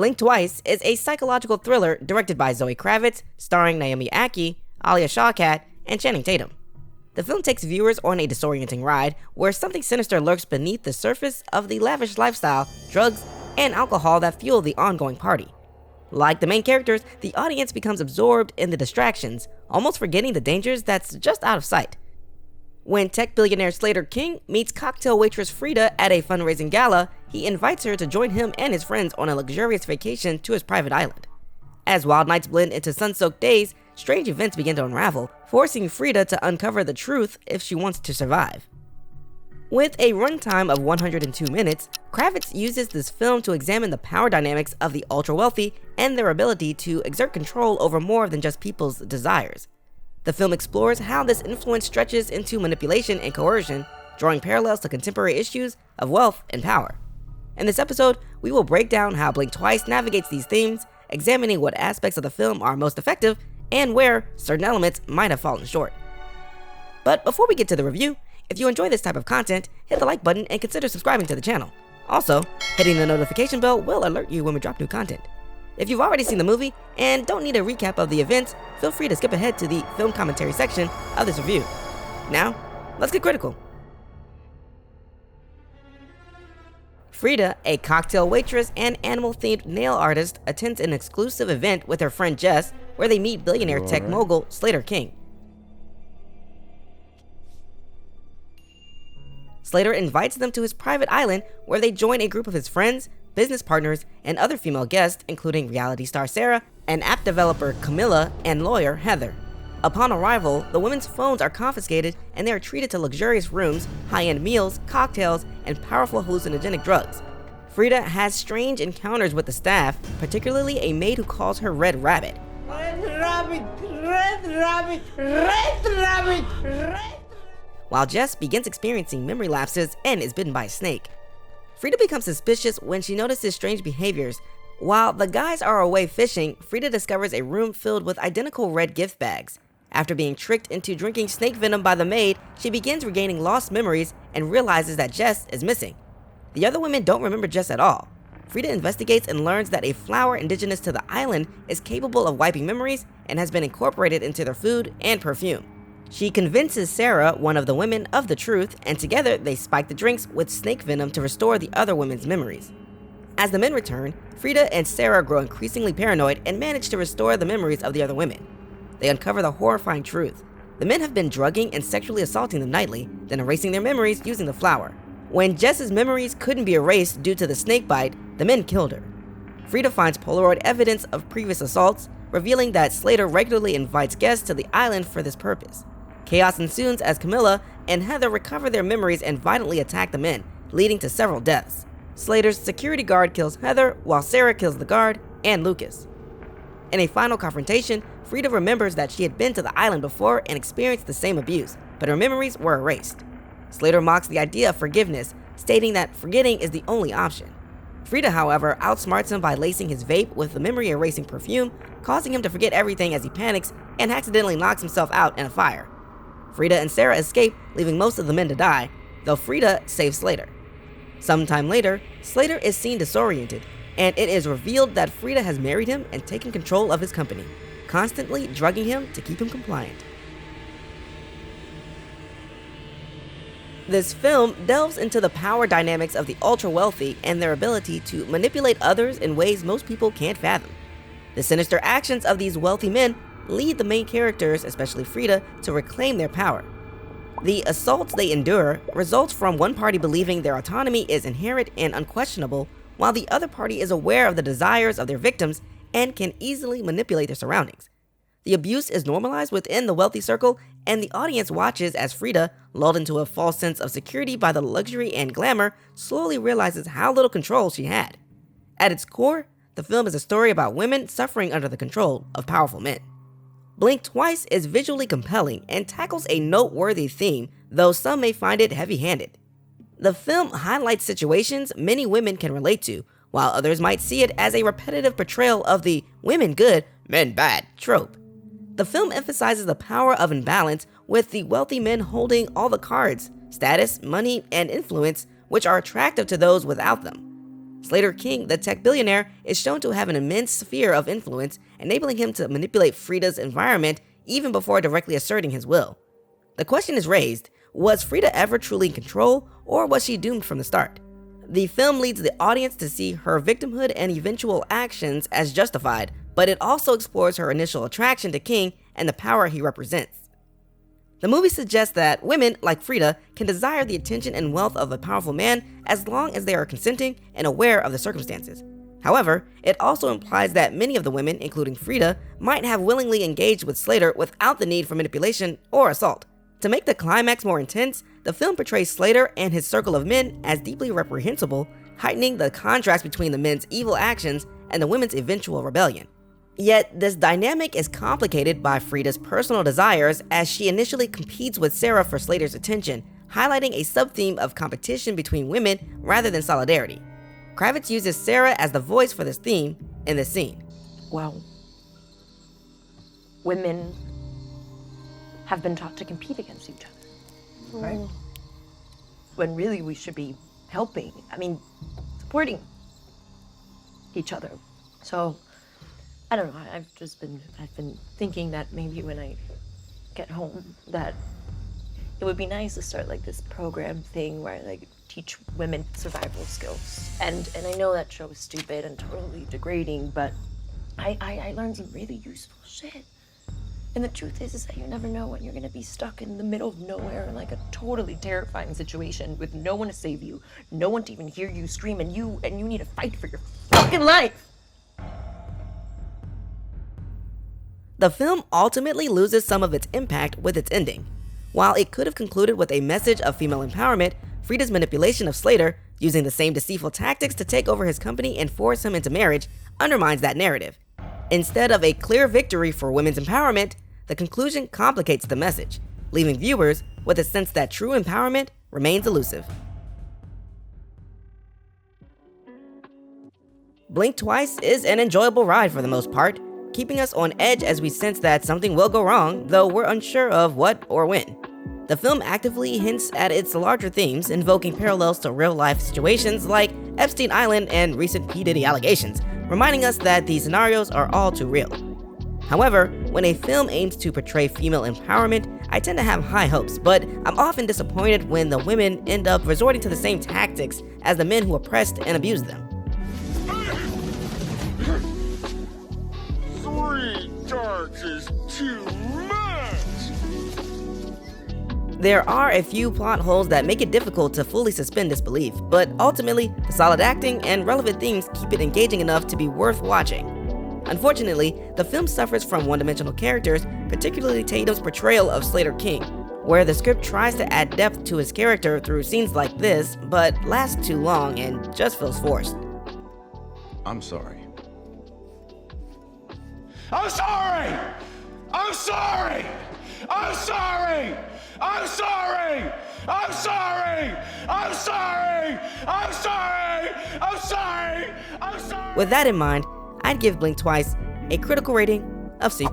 Blink Twice is a psychological thriller directed by Zoe Kravitz, starring Naomi Ackie, Alia Shawkat, and Channing Tatum. The film takes viewers on a disorienting ride where something sinister lurks beneath the surface of the lavish lifestyle, drugs, and alcohol that fuel the ongoing party. Like the main characters, the audience becomes absorbed in the distractions, almost forgetting the dangers that's just out of sight. When tech billionaire Slater King meets cocktail waitress Frida at a fundraising gala, he invites her to join him and his friends on a luxurious vacation to his private island. As wild nights blend into sun-soaked days, strange events begin to unravel, forcing Frida to uncover the truth if she wants to survive. With a runtime of 102 minutes, Kravitz uses this film to examine the power dynamics of the ultra-wealthy and their ability to exert control over more than just people's desires. The film explores how this influence stretches into manipulation and coercion, drawing parallels to contemporary issues of wealth and power. In this episode, we will break down how Blink Twice navigates these themes, examining what aspects of the film are most effective and where certain elements might have fallen short. But before we get to the review, if you enjoy this type of content, hit the like button and consider subscribing to the channel. Also, hitting the notification bell will alert you when we drop new content. If you've already seen the movie and don't need a recap of the events, feel free to skip ahead to the film commentary section of this review. Now, let's get critical. Frida, a cocktail waitress and animal-themed nail artist, attends an exclusive event with her friend Jess where they meet billionaire tech mogul Slater King. Slater invites them to his private island where they join a group of his friends, business partners, and other female guests, including reality star Sarah, and app developer Camilla, and lawyer Heather. Upon arrival, the women's phones are confiscated and they are treated to luxurious rooms, high-end meals, cocktails, and powerful hallucinogenic drugs. Frida has strange encounters with the staff, particularly a maid who calls her Red Rabbit. Red Rabbit, Red Rabbit, Red Rabbit, Red. While Jess begins experiencing memory lapses and is bitten by a snake. Frida becomes suspicious when she notices strange behaviors. While the guys are away fishing, Frida discovers a room filled with identical red gift bags. After being tricked into drinking snake venom by the maid, she begins regaining lost memories and realizes that Jess is missing. The other women don't remember Jess at all. Frida investigates and learns that a flower indigenous to the island is capable of wiping memories and has been incorporated into their food and perfume. She convinces Sarah, one of the women, of the truth, and together they spike the drinks with snake venom to restore the other women's memories. As the men return, Frida and Sarah grow increasingly paranoid and manage to restore the memories of the other women. They uncover the horrifying truth. The men have been drugging and sexually assaulting them nightly, then erasing their memories using the flower. When Jess's memories couldn't be erased due to the snake bite, the men killed her. Frida finds Polaroid evidence of previous assaults, revealing that Slater regularly invites guests to the island for this purpose. Chaos ensues as Camilla and Heather recover their memories and violently attack the men, leading to several deaths. Slater's security guard kills Heather, while Sarah kills the guard and Lucas. In a final confrontation, Frida remembers that she had been to the island before and experienced the same abuse, but her memories were erased. Slater mocks the idea of forgiveness, stating that forgetting is the only option. Frida, however, outsmarts him by lacing his vape with the memory-erasing perfume, causing him to forget everything as he panics and accidentally knocks himself out in a fire. Frida and Sarah escape, leaving most of the men to die, though Frida saves Slater. Sometime later, Slater is seen disoriented, and it is revealed that Frida has married him and taken control of his company, constantly drugging him to keep him compliant. This film delves into the power dynamics of the ultra-wealthy and their ability to manipulate others in ways most people can't fathom. The sinister actions of these wealthy men lead the main characters, especially Frida, to reclaim their power. The assaults they endure results from one party believing their autonomy is inherent and unquestionable, while the other party is aware of the desires of their victims and can easily manipulate their surroundings. The abuse is normalized within the wealthy circle, and the audience watches as Frida, lulled into a false sense of security by the luxury and glamour, slowly realizes how little control she had. At its core, the film is a story about women suffering under the control of powerful men. Blink Twice is visually compelling and tackles a noteworthy theme, though some may find it heavy-handed. The film highlights situations many women can relate to, while others might see it as a repetitive portrayal of the women good, men bad trope. The film emphasizes the power of imbalance, with the wealthy men holding all the cards, status, money, and influence, which are attractive to those without them. Slater King, the tech billionaire, is shown to have an immense sphere of influence, enabling him to manipulate Frida's environment even before directly asserting his will. The question is raised, was Frida ever truly in control, or was she doomed from the start? The film leads the audience to see her victimhood and eventual actions as justified, but it also explores her initial attraction to King and the power he represents. The movie suggests that women, like Frida, can desire the attention and wealth of a powerful man as long as they are consenting and aware of the circumstances. However, it also implies that many of the women, including Frida, might have willingly engaged with Slater without the need for manipulation or assault. To make the climax more intense, the film portrays Slater and his circle of men as deeply reprehensible, heightening the contrast between the men's evil actions and the women's eventual rebellion. Yet, this dynamic is complicated by Frida's personal desires as she initially competes with Sarah for Slater's attention, highlighting a sub-theme of competition between women rather than solidarity. Kravitz uses Sarah as the voice for this theme in this scene. Well, women have been taught to compete against each other. Right? When really we should be helping, supporting each other. So, I don't know, I've been thinking that maybe when I get home that it would be nice to start like this program thing where I like teach women survival skills. And I know that show is stupid and totally degrading, but I learned some really useful shit. And the truth is that you never know when you're gonna be stuck in the middle of nowhere in like a totally terrifying situation with no one to save you, no one to even hear you scream, and you need to fight for your fucking life. The film ultimately loses some of its impact with its ending. While it could have concluded with a message of female empowerment, Frida's manipulation of Slater, using the same deceitful tactics to take over his company and force him into marriage, undermines that narrative. Instead of a clear victory for women's empowerment, the conclusion complicates the message, leaving viewers with a sense that true empowerment remains elusive. Blink Twice is an enjoyable ride for the most part, keeping us on edge as we sense that something will go wrong, though we're unsure of what or when. The film actively hints at its larger themes, invoking parallels to real-life situations like Epstein Island and recent P. Diddy allegations, reminding us that these scenarios are all too real. However, when a film aims to portray female empowerment, I tend to have high hopes, but I'm often disappointed when the women end up resorting to the same tactics as the men who oppressed and abused them. 3 darts is too much! There are a few plot holes that make it difficult to fully suspend disbelief, but ultimately, the solid acting and relevant themes keep it engaging enough to be worth watching. Unfortunately, the film suffers from one-dimensional characters, particularly Tatum's portrayal of Slater King, where the script tries to add depth to his character through scenes like this, but lasts too long and just feels forced. I'm sorry. I'm sorry! I'm sorry! I'm sorry! I'm sorry! I'm sorry! I'm sorry! I'm sorry! I'm sorry! I'm sorry! With that in mind, I'd give Blink Twice a critical rating of C+.